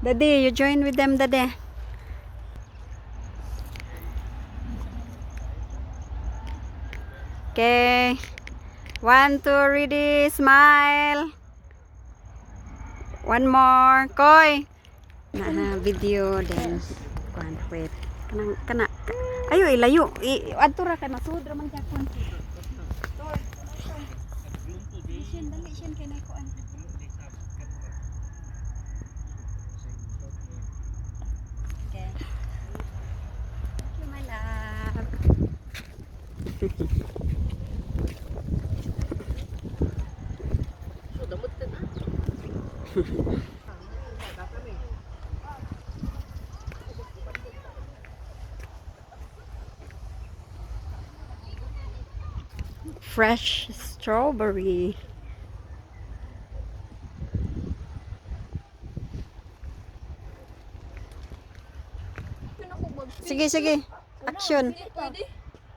Daddy, you join with them, Daddy. Okay. 1, 2, ready, smile. One more. Koy. Nah, video then. Wait. Kana. Ayo ilayo. Adto ra kay masud ra man gyapon. Dali siyan kay nay kuan. Okay. Thank you, my love. Fresh strawberry. Sige. Action.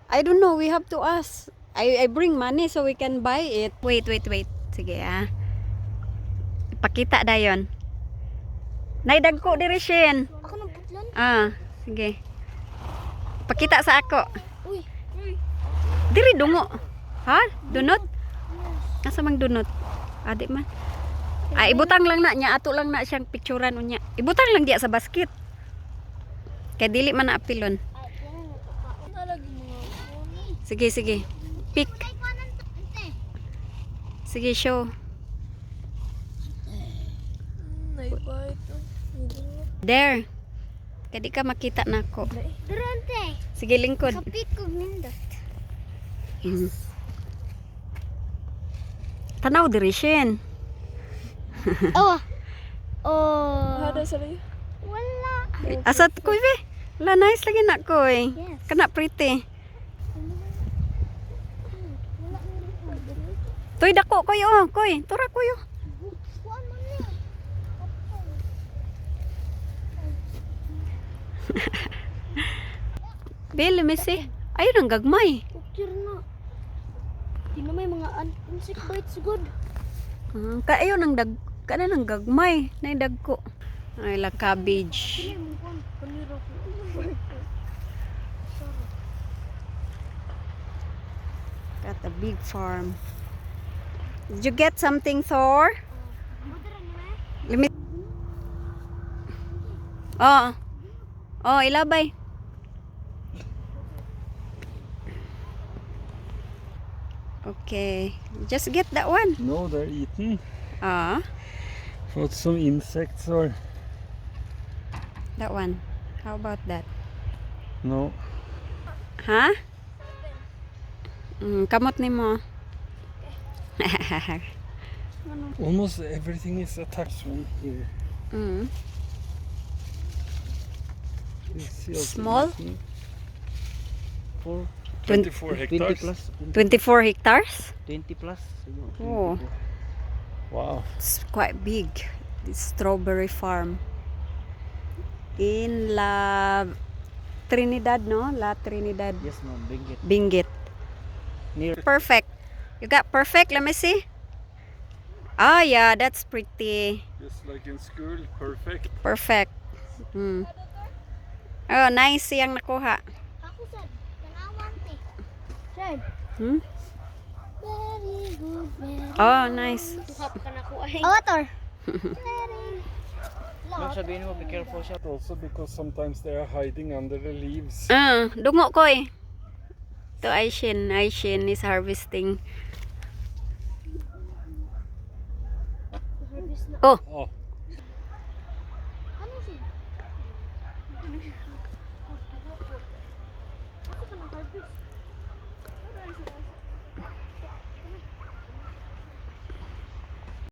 I don't know. We have to ask. I bring money so we can buy it. Wait. Sige Ipakita dayon. Naidagko diri Shin. Ako nang putlan. Sige. Pakita sa ako. Uy. Diri dungo. Ha? Dunot? Asa mang dunot? Adi man. Ibutang lang na niya, ato lang na siyang picturean unya. Ibutang lang diya sa basket. Kay dili man na apilon. Sige. Pick. Sige, show. There. Kaya di ka makita na ako. Durante. Sige, lingkod. Kapit ko nindot. Tanaw diri Shin. Oh. Hada sa layo. Wala. Asat ko be. La nice lagi na ko eh. Yes. Kana pretty. Toy dako koy koy. Tura koy. Kuan man ni. Bel mesi. Ayun ang gagmay. Ukir na. Di na may mga insect bites good. Kaayo nang kana nang gagmay. Nay dagko. Ay la cabbage. Kini mo kuan kanira ko. Got a big farm. Did you get something, Thor? Budra ni ma. Limit. Ilabay. Okay. Just get that one. No, they're eaten. That Some insects or one. How about that? no. Ha? Kamot ni mo. Almost everything is attached one here. This is Small? eaten. For 24 hectares. 24 hectares? 20 plus. Oh, Wow. it's quite big. This strawberry farm. In La Trinidad, no? La Trinidad. Yes, ma'am. Big it. Benguet. Near. Perfect. You got perfect? Let me see. Yeah, that's pretty. Just like in school, perfect. Perfect. Oh, nice yung nakuha. Ako sad. Tanawan ti. Sad. Very good. Oh, nice. Tuhap ka na ko ay. Otor. Ma'am, sabihin mo, be careful siya. Also because sometimes they are hiding under the leaves. Dungo ko eh. Ito Aishin is harvesting. Oh, Oh, Ano si? Ako ka na harvest.